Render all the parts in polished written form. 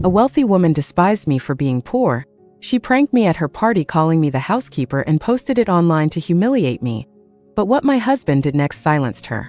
A wealthy woman despised me for being poor. She pranked me at her party calling me the housekeeper and posted it online to humiliate me. But what my husband did next silenced her.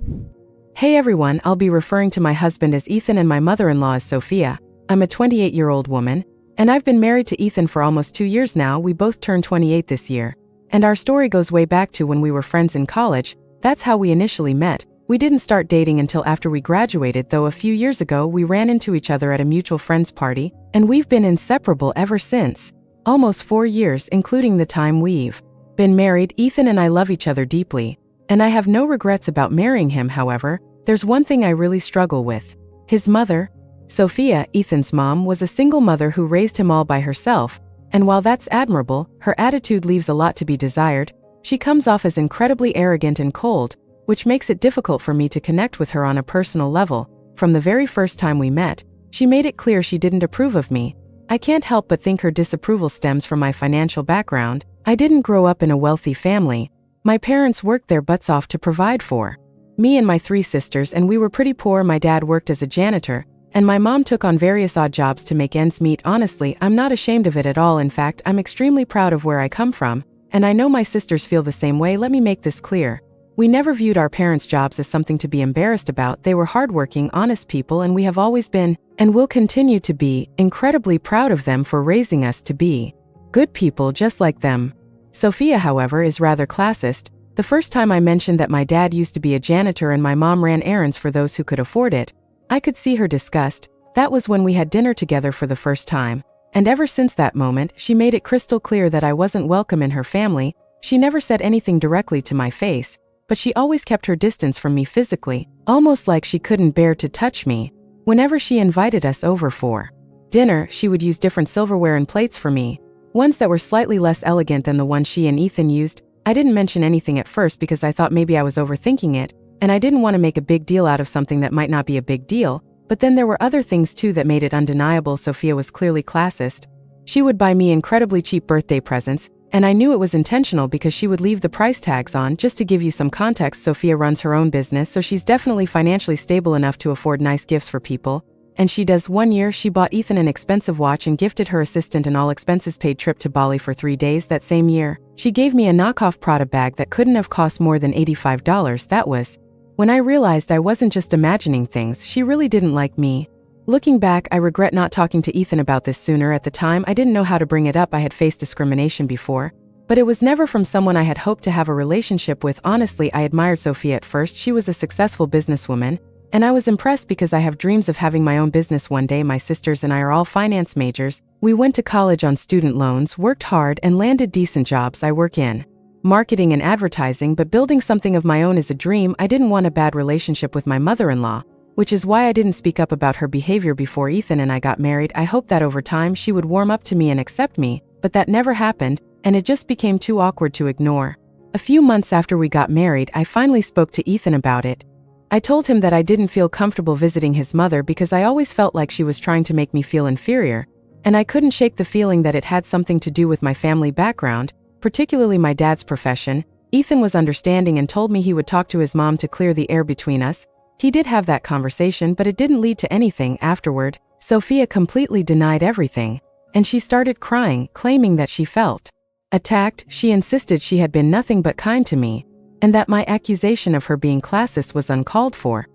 Hey everyone, I'll be referring to my husband as Ethan and my mother-in-law as Sophia. I'm a 28-year-old woman, and I've been married to Ethan for almost 2 years now. We both turned 28 this year. And our story goes way back to when we were friends in college. That's how we initially met. We didn't start dating until after we graduated, though a few years ago we ran into each other at a mutual friend's party, and we've been inseparable ever since. Almost 4 years, including the time we've been married. Ethan and I love each other deeply, and I have no regrets about marrying him. However, there's one thing I really struggle with. His mother, Sophia, Ethan's mom, was a single mother who raised him all by herself, and while that's admirable, her attitude leaves a lot to be desired. She comes off as incredibly arrogant and cold, which makes it difficult for me to connect with her on a personal level. From the very first time we met, she made it clear she didn't approve of me. I can't help but think her disapproval stems from my financial background. I didn't grow up in a wealthy family. My parents worked their butts off to provide for me and my 3 sisters, and we were pretty poor. My dad worked as a janitor, and my mom took on various odd jobs to make ends meet. Honestly, I'm not ashamed of it at all. In fact, I'm extremely proud of where I come from, and I know my sisters feel the same way. Let me make this clear. We never viewed our parents' jobs as something to be embarrassed about. They were hardworking, honest people, and we have always been, and will continue to be, incredibly proud of them for raising us to be good people just like them. Sophia, however, is rather classist. The first time I mentioned that my dad used to be a janitor and my mom ran errands for those who could afford it, I could see her disgust. That was when we had dinner together for the first time. And ever since that moment, she made it crystal clear that I wasn't welcome in her family. She never said anything directly to my face, but she always kept her distance from me physically, almost like she couldn't bear to touch me. Whenever she invited us over for dinner, she would use different silverware and plates for me, ones that were slightly less elegant than the one she and Ethan used. I didn't mention anything at first because I thought maybe I was overthinking it, and I didn't want to make a big deal out of something that might not be a big deal. But then there were other things too that made it undeniable. Sophia was clearly classist. She would buy me incredibly cheap birthday presents, and I knew it was intentional because she would leave the price tags on. Just to give you some context, Sophia runs her own business, so she's definitely financially stable enough to afford nice gifts for people. And she does. One year, she bought Ethan an expensive watch and gifted her assistant an all-expenses-paid trip to Bali for 3 days. That same year, she gave me a knockoff Prada bag that couldn't have cost more than $85. That was when I realized I wasn't just imagining things. She really didn't like me. Looking back, I regret not talking to Ethan about this sooner. At the time, I didn't know how to bring it up. I had faced discrimination before, but it was never from someone I had hoped to have a relationship with. Honestly, I admired Sophia at first. She was a successful businesswoman, and I was impressed because I have dreams of having my own business one day. My sisters and I are all finance majors. We went to college on student loans, worked hard, and landed decent jobs. I work in marketing and advertising, but building something of my own is a dream. I didn't want a bad relationship with my mother-in-law, which is why I didn't speak up about her behavior before Ethan and I got married. I hoped that over time she would warm up to me and accept me, but that never happened, and it just became too awkward to ignore. A few months after we got married, I finally spoke to Ethan about it. I told him that I didn't feel comfortable visiting his mother because I always felt like she was trying to make me feel inferior, and I couldn't shake the feeling that it had something to do with my family background, particularly my dad's profession. Ethan was understanding and told me he would talk to his mom to clear the air between us. He did have that conversation, but it didn't lead to anything. Afterward, Sophia completely denied everything, and she started crying, claiming that she felt attacked. She insisted she had been nothing but kind to me, and that my accusation of her being classist was uncalled for.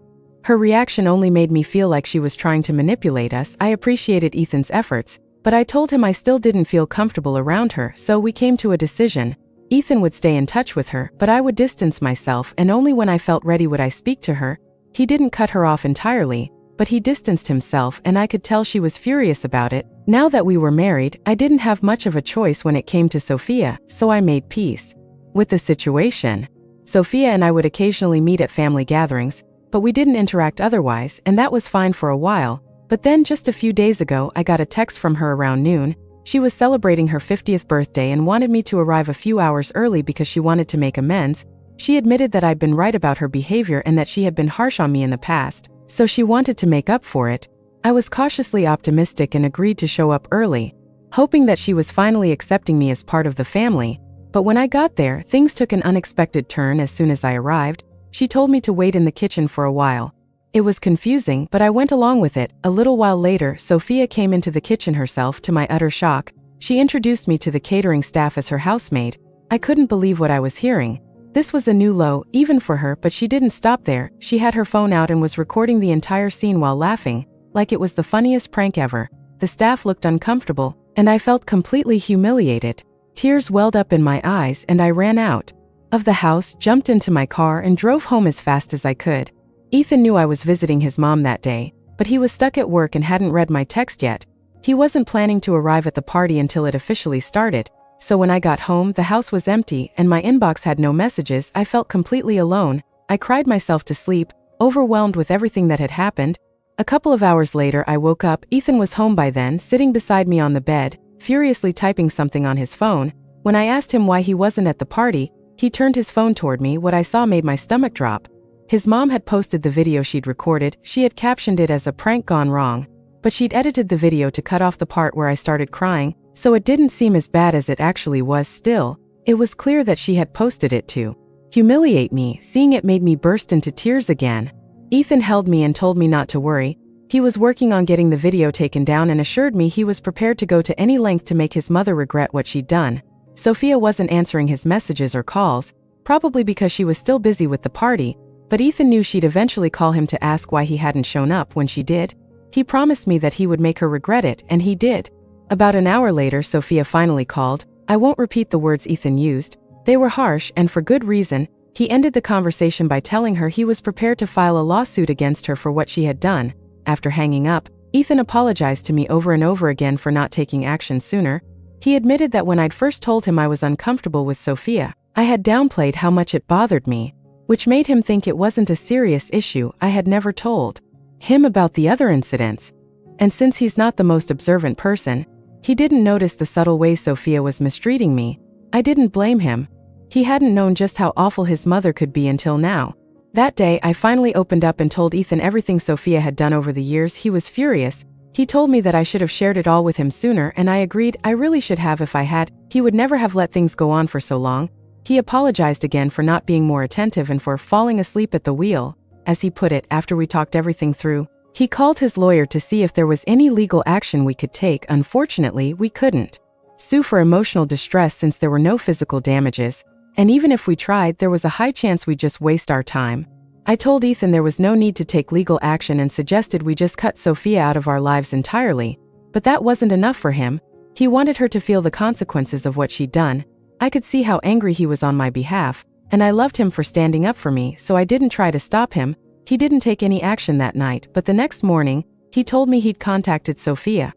Her reaction only made me feel like she was trying to manipulate us. I appreciated Ethan's efforts, but I told him I still didn't feel comfortable around her, so we came to a decision. Ethan would stay in touch with her, but I would distance myself, and only when I felt ready would I speak to her. He didn't cut her off entirely, but he distanced himself, and I could tell she was furious about it. Now that we were married, I didn't have much of a choice when it came to Sophia, so I made peace with the situation. Sophia and I would occasionally meet at family gatherings, but we didn't interact otherwise, and that was fine for a while. But then just a few days ago, I got a text from her around noon. She was celebrating her 50th birthday and wanted me to arrive a few hours early because she wanted to make amends. She admitted that I'd been right about her behavior and that she had been harsh on me in the past, so she wanted to make up for it. I was cautiously optimistic and agreed to show up early, hoping that she was finally accepting me as part of the family. But when I got there, things took an unexpected turn. As soon as I arrived, she told me to wait in the kitchen for a while. It was confusing, but I went along with it. A little while later, Sophia came into the kitchen herself, to my utter shock. She introduced me to the catering staff as her housemaid. I couldn't believe what I was hearing. This was a new low, even for her, but she didn't stop there. She had her phone out and was recording the entire scene while laughing, like it was the funniest prank ever. The staff looked uncomfortable, and I felt completely humiliated. Tears welled up in my eyes and I ran out of the house, jumped into my car and drove home as fast as I could. Ethan knew I was visiting his mom that day, but he was stuck at work and hadn't read my text yet. He wasn't planning to arrive at the party until it officially started. So when I got home, the house was empty and my inbox had no messages. I felt completely alone. I cried myself to sleep, overwhelmed with everything that had happened. A couple of hours later, I woke up. Ethan was home by then, sitting beside me on the bed, furiously typing something on his phone. When I asked him why he wasn't at the party, he turned his phone toward me. What I saw made my stomach drop. His mom had posted the video she'd recorded. She had captioned it as a prank gone wrong, but she'd edited the video to cut off the part where I started crying, so it didn't seem as bad as it actually was. Still, it was clear that she had posted it to humiliate me. Seeing it made me burst into tears again. Ethan held me and told me not to worry. He was working on getting the video taken down and assured me he was prepared to go to any length to make his mother regret what she'd done. Sophia wasn't answering his messages or calls, probably because she was still busy with the party, but Ethan knew she'd eventually call him to ask why he hadn't shown up when she did. He promised me that he would make her regret it, and he did. About an hour later, Sophia finally called. I won't repeat the words Ethan used. They were harsh, and for good reason. He ended the conversation by telling her he was prepared to file a lawsuit against her for what she had done. After hanging up, Ethan apologized to me over and over again for not taking action sooner. He admitted that when I'd first told him I was uncomfortable with Sophia, I had downplayed how much it bothered me, which made him think it wasn't a serious issue. I had never told him about the other incidents. And since he's not the most observant person, he didn't notice the subtle ways Sophia was mistreating me. I didn't blame him. He hadn't known just how awful his mother could be until now. That day, I finally opened up and told Ethan everything Sophia had done over the years. He was furious. He told me that I should have shared it all with him sooner, and I agreed. I really should have. If I had, he would never have let things go on for so long. He apologized again for not being more attentive and for falling asleep at the wheel, as he put it. After we talked everything through, he called his lawyer to see if there was any legal action we could take. Unfortunately, we couldn't sue for emotional distress since there were no physical damages, and even if we tried, there was a high chance we'd just waste our time. I told Ethan there was no need to take legal action and suggested we just cut Sophia out of our lives entirely, but that wasn't enough for him. He wanted her to feel the consequences of what she'd done. I could see how angry he was on my behalf, and I loved him for standing up for me, so I didn't try to stop him. He didn't take any action that night, but the next morning, he told me he'd contacted Sophia.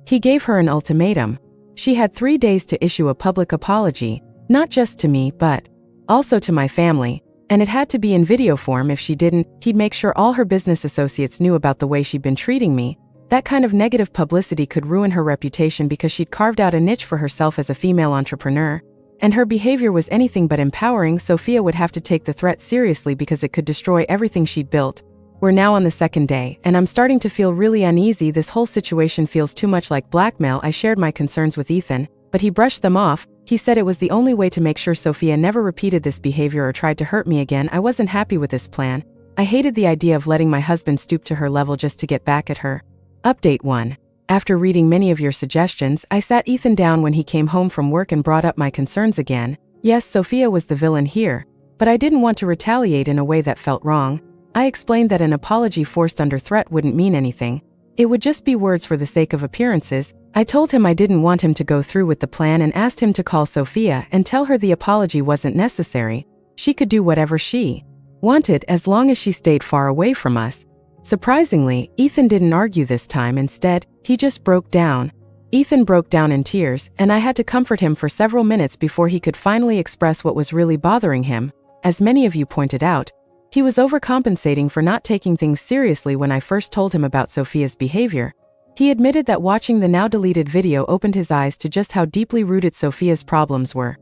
He gave her an ultimatum. She had 3 days to issue a public apology, not just to me, but also to my family, and it had to be in video form. If she didn't, he'd make sure all her business associates knew about the way she'd been treating me. That kind of negative publicity could ruin her reputation because she'd carved out a niche for herself as a female entrepreneur, and her behavior was anything but empowering. Sophia would have to take the threat seriously because it could destroy everything she'd built. We're now on the second day, and I'm starting to feel really uneasy. This whole situation feels too much like blackmail. I shared my concerns with Ethan, but he brushed them off. He said it was the only way to make sure Sophia never repeated this behavior or tried to hurt me again. I wasn't happy with this plan. I hated the idea of letting my husband stoop to her level just to get back at her. Update 1. After reading many of your suggestions, I sat Ethan down when he came home from work and brought up my concerns again. Yes, Sophia was the villain here, but I didn't want to retaliate in a way that felt wrong. I explained that an apology forced under threat wouldn't mean anything. It would just be words for the sake of appearances. I told him I didn't want him to go through with the plan and asked him to call Sophia and tell her the apology wasn't necessary. She could do whatever she wanted as long as she stayed far away from us. Surprisingly, Ethan didn't argue this time. Instead, he just broke down. Ethan broke down in tears, and I had to comfort him for several minutes before he could finally express what was really bothering him. As many of you pointed out, he was overcompensating for not taking things seriously when I first told him about Sophia's behavior. He admitted that watching the now-deleted video opened his eyes to just how deeply rooted Sophia's problems were.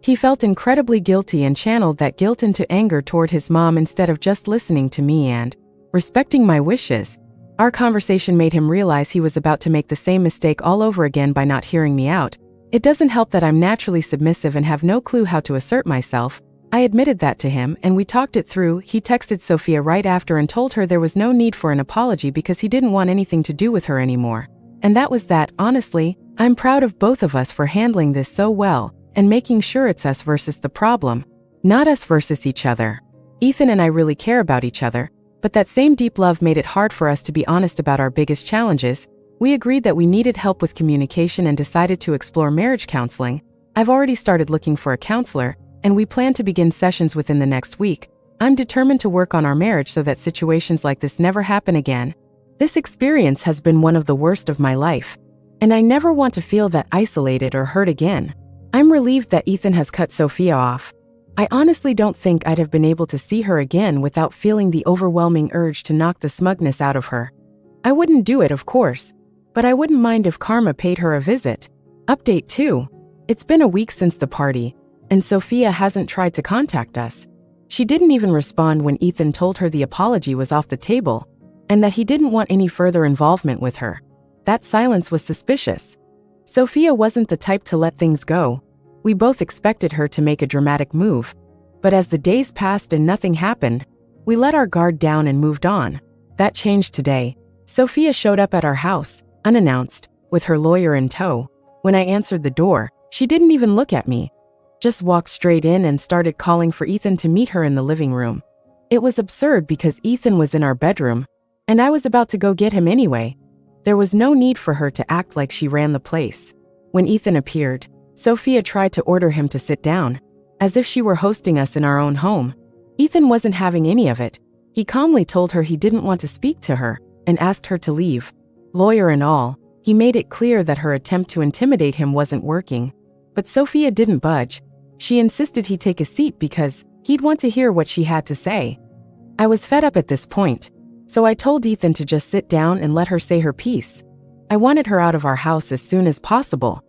He felt incredibly guilty and channeled that guilt into anger toward his mom instead of just listening to me and respecting my wishes. Our conversation made him realize he was about to make the same mistake all over again by not hearing me out. It doesn't help that I'm naturally submissive and have no clue how to assert myself. I admitted that to him and we talked it through. He texted Sophia right after and told her there was no need for an apology because he didn't want anything to do with her anymore. And that was that. Honestly, I'm proud of both of us for handling this so well and making sure it's us versus the problem, not us versus each other. Ethan and I really care about each other, but that same deep love made it hard for us to be honest about our biggest challenges. We agreed that we needed help with communication and decided to explore marriage counseling. I've already started looking for a counselor, and we plan to begin sessions within the next week. I'm determined to work on our marriage so that situations like this never happen again. This experience has been one of the worst of my life, and I never want to feel that isolated or hurt again. I'm relieved that Ethan has cut Sophia off. I honestly don't think I'd have been able to see her again without feeling the overwhelming urge to knock the smugness out of her. I wouldn't do it, of course, but I wouldn't mind if karma paid her a visit. Update 2. It's been a week since the party, and Sophia hasn't tried to contact us. She didn't even respond when Ethan told her the apology was off the table, and that he didn't want any further involvement with her. That silence was suspicious. Sophia wasn't the type to let things go. We both expected her to make a dramatic move, but as the days passed and nothing happened, we let our guard down and moved on. That changed today. Sophia showed up at our house, unannounced, with her lawyer in tow. When I answered the door, she didn't even look at me, just walked straight in and started calling for Ethan to meet her in the living room. It was absurd because Ethan was in our bedroom, and I was about to go get him anyway. There was no need for her to act like she ran the place. When Ethan appeared, Sophia tried to order him to sit down, as if she were hosting us in our own home. Ethan wasn't having any of it. He calmly told her he didn't want to speak to her and asked her to leave. Lawyer and all, he made it clear that her attempt to intimidate him wasn't working. But Sophia didn't budge. She insisted he take a seat because he'd want to hear what she had to say. I was fed up at this point, so I told Ethan to just sit down and let her say her piece. I wanted her out of our house as soon as possible,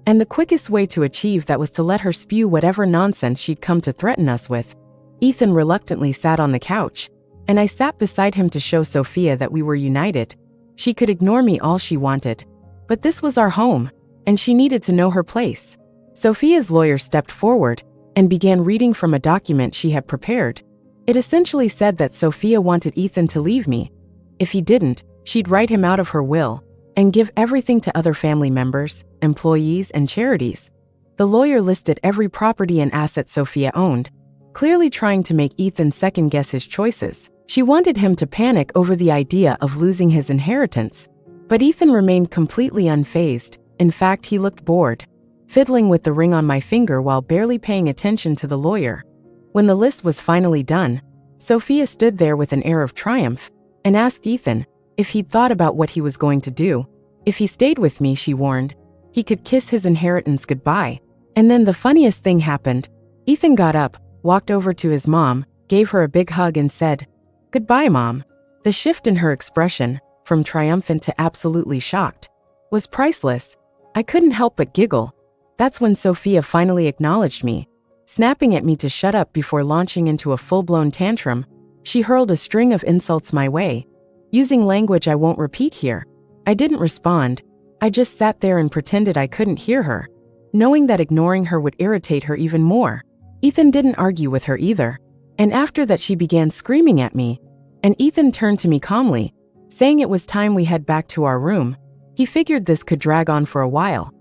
and the quickest way to achieve that was to let her spew whatever nonsense she'd come to threaten us with. Ethan reluctantly sat on the couch, and I sat beside him to show Sophia that we were united. She could ignore me all she wanted, but this was our home, and she needed to know her place. Sophia's lawyer stepped forward and began reading from a document she had prepared. It essentially said that Sophia wanted Ethan to leave me. If he didn't, she'd write him out of her will and give everything to other family members, employees, and charities. The lawyer listed every property and asset Sophia owned, clearly trying to make Ethan second-guess his choices. She wanted him to panic over the idea of losing his inheritance. But Ethan remained completely unfazed. In fact, he looked bored, fiddling with the ring on my finger while barely paying attention to the lawyer. When the list was finally done, Sophia stood there with an air of triumph and asked Ethan if he'd thought about what he was going to do. If he stayed with me, she warned, he could kiss his inheritance goodbye. And then the funniest thing happened. Ethan got up, walked over to his mom, gave her a big hug and said, "Goodbye, Mom." The shift in her expression, from triumphant to absolutely shocked, was priceless. I couldn't help but giggle. That's when Sophia finally acknowledged me, snapping at me to shut up before launching into a full-blown tantrum. She hurled a string of insults my way, using language I won't repeat here. I didn't respond. I just sat there and pretended I couldn't hear her, knowing that ignoring her would irritate her even more. Ethan didn't argue with her either, and after that she began screaming at me, and Ethan turned to me calmly, saying it was time we head back to our room. He figured this could drag on for a while,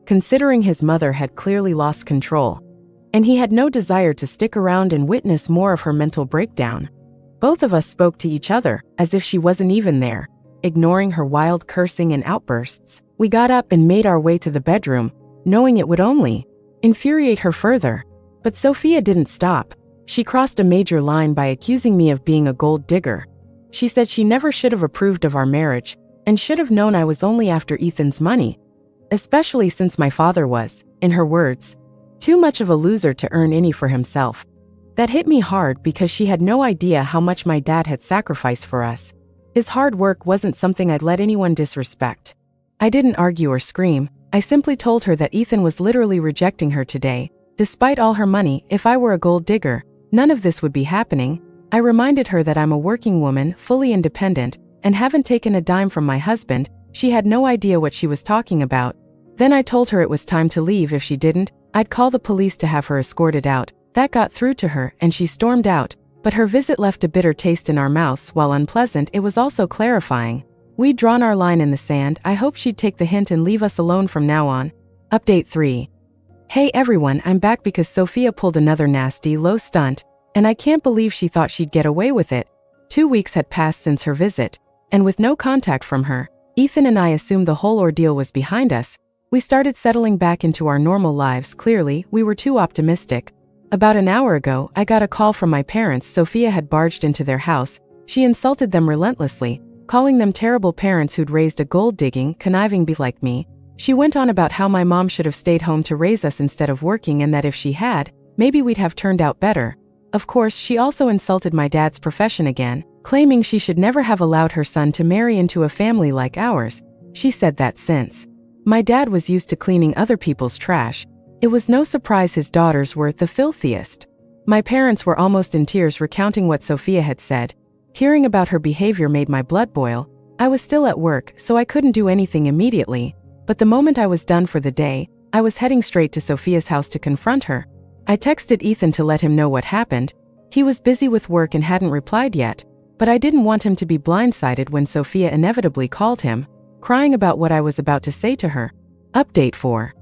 considering his mother had clearly lost control, and he had no desire to stick around and witness more of her mental breakdown. Both of us spoke to each other, as if she wasn't even there, ignoring her wild cursing and outbursts. We got up and made our way to the bedroom, knowing it would only infuriate her further. But Sophia didn't stop. She crossed a major line by accusing me of being a gold digger. She said she never should have approved of our marriage, and should have known I was only after Ethan's money, especially since my father was, in her words, too much of a loser to earn any for himself. That hit me hard because she had no idea how much my dad had sacrificed for us. His hard work wasn't something I'd let anyone disrespect. I didn't argue or scream. I simply told her that Ethan was literally rejecting her today. Despite all her money, if I were a gold digger, none of this would be happening. I reminded her that I'm a working woman, fully independent, and haven't taken a dime from my husband. She had no idea what she was talking about. Then I told her it was time to leave. If she didn't, I'd call the police to have her escorted out. That got through to her, and she stormed out, but her visit left a bitter taste in our mouths. While unpleasant, it was also clarifying. We'd drawn our line in the sand. I hoped she'd take the hint and leave us alone from now on. Update 3. Hey everyone, I'm back because Sophia pulled another nasty, low stunt, and I can't believe she thought she'd get away with it. 2 weeks had passed since her visit, and with no contact from her, Ethan and I assumed the whole ordeal was behind us. We started settling back into our normal lives. Clearly, we were too optimistic. About an hour ago, I got a call from my parents. Sophia had barged into their house. She insulted them relentlessly, calling them terrible parents who'd raised a gold-digging, conniving beast like me. She went on about how my mom should have stayed home to raise us instead of working, and that if she had, maybe we'd have turned out better. Of course, she also insulted my dad's profession again, claiming she should never have allowed her son to marry into a family like ours. She said that since my dad was used to cleaning other people's trash, it was no surprise his daughters were the filthiest. My parents were almost in tears recounting what Sophia had said. Hearing about her behavior made my blood boil. I was still at work, so I couldn't do anything immediately, but the moment I was done for the day, I was heading straight to Sophia's house to confront her. I texted Ethan to let him know what happened. He was busy with work and hadn't replied yet, but I didn't want him to be blindsided when Sophia inevitably called him, crying about what I was about to say to her. Update 4.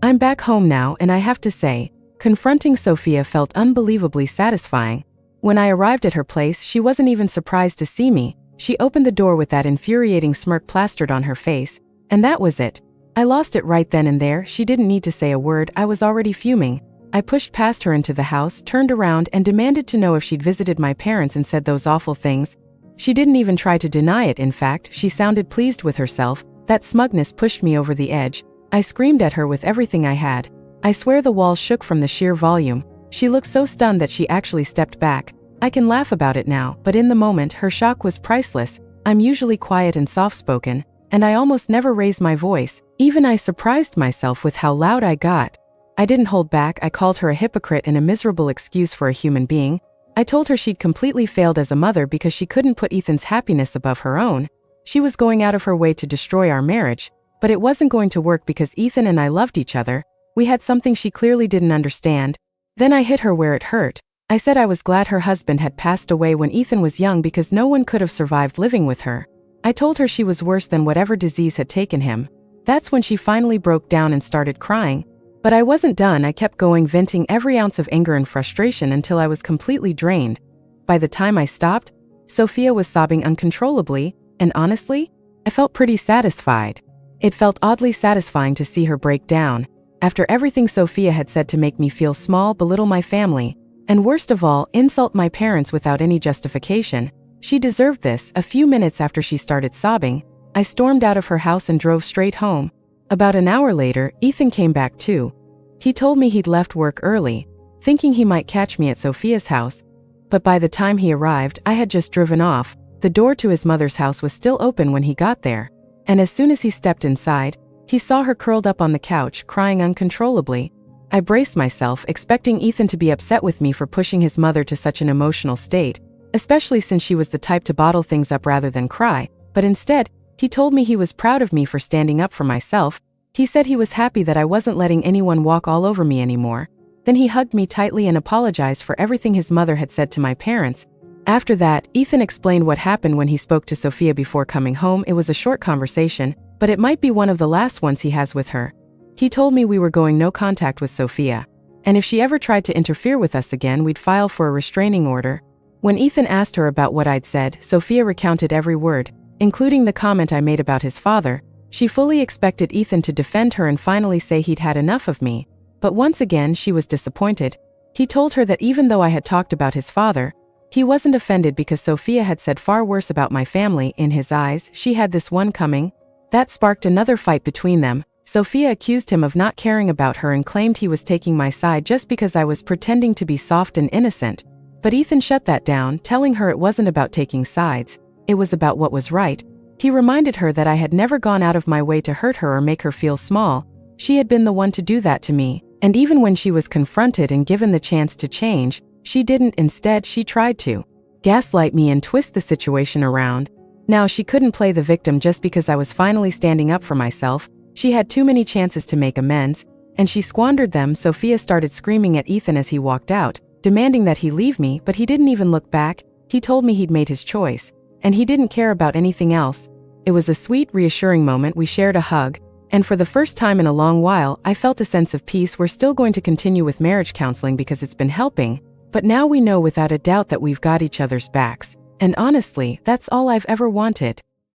I'm back home now, and I have to say, confronting Sophia felt unbelievably satisfying. When I arrived at her place, she wasn't even surprised to see me. She opened the door with that infuriating smirk plastered on her face, and that was it. I lost it right then and there. She didn't need to say a word. I was already fuming. I pushed past her into the house, turned around, and demanded to know if she'd visited my parents and said those awful things. She didn't even try to deny it. In fact, she sounded pleased with herself. That smugness pushed me over the edge. I screamed at her with everything I had. I swear the walls shook from the sheer volume. She looked so stunned that she actually stepped back. I can laugh about it now, but in the moment, her shock was priceless. I'm usually quiet and soft-spoken, and I almost never raise my voice. Even I surprised myself with how loud I got. I didn't hold back. I called her a hypocrite and a miserable excuse for a human being. I told her she'd completely failed as a mother because she couldn't put Ethan's happiness above her own. She was going out of her way to destroy our marriage, but it wasn't going to work because Ethan and I loved each other. We had something she clearly didn't understand. Then I hit her where it hurt. I said I was glad her husband had passed away when Ethan was young because no one could have survived living with her. I told her she was worse than whatever disease had taken him. That's when she finally broke down and started crying. But I wasn't done. I kept going, venting every ounce of anger and frustration until I was completely drained. By the time I stopped, Sophia was sobbing uncontrollably, and honestly, I felt pretty satisfied. It felt oddly satisfying to see her break down. After everything Sophia had said to make me feel small, belittle my family, and worst of all, insult my parents without any justification, she deserved this. A few minutes after she started sobbing, I stormed out of her house and drove straight home. About an hour later, Ethan came back too. He told me he'd left work early, thinking he might catch me at Sophia's house. But by the time he arrived, I had just driven off. The door to his mother's house was still open when he got there. And as soon as he stepped inside, he saw her curled up on the couch, crying uncontrollably. I braced myself, expecting Ethan to be upset with me for pushing his mother to such an emotional state, especially since she was the type to bottle things up rather than cry, but instead, he told me he was proud of me for standing up for myself. He said he was happy that I wasn't letting anyone walk all over me anymore. Then he hugged me tightly and apologized for everything his mother had said to my parents. After that, Ethan explained what happened when he spoke to Sophia before coming home. It was a short conversation, but it might be one of the last ones he has with her. He told me we were going no contact with Sophia, and if she ever tried to interfere with us again, we'd file for a restraining order. When Ethan asked her about what I'd said, Sophia recounted every word, including the comment I made about his father. She fully expected Ethan to defend her and finally say he'd had enough of me, but once again she was disappointed. He told her that even though I had talked about his father, he wasn't offended because Sophia had said far worse about my family. In his eyes, she had this one coming. That sparked another fight between them. Sophia accused him of not caring about her and claimed he was taking my side just because I was pretending to be soft and innocent. But Ethan shut that down, telling her it wasn't about taking sides. It was about what was right. He reminded her that I had never gone out of my way to hurt her or make her feel small. She had been the one to do that to me, and even when she was confronted and given the chance to change, she didn't. Instead, she tried to gaslight me and twist the situation around. Now, she couldn't play the victim just because I was finally standing up for myself. She had too many chances to make amends. and she squandered them. Sophia started screaming at Ethan as he walked out, demanding that he leave me, but he didn't even look back. He told me he'd made his choice, and he didn't care about anything else. It was a sweet, reassuring moment. We shared a hug, and for the first time in a long while, I felt a sense of peace. We're still going to continue with marriage counseling because it's been helping, but now we know without a doubt that we've got each other's backs. And honestly, that's all I've ever wanted.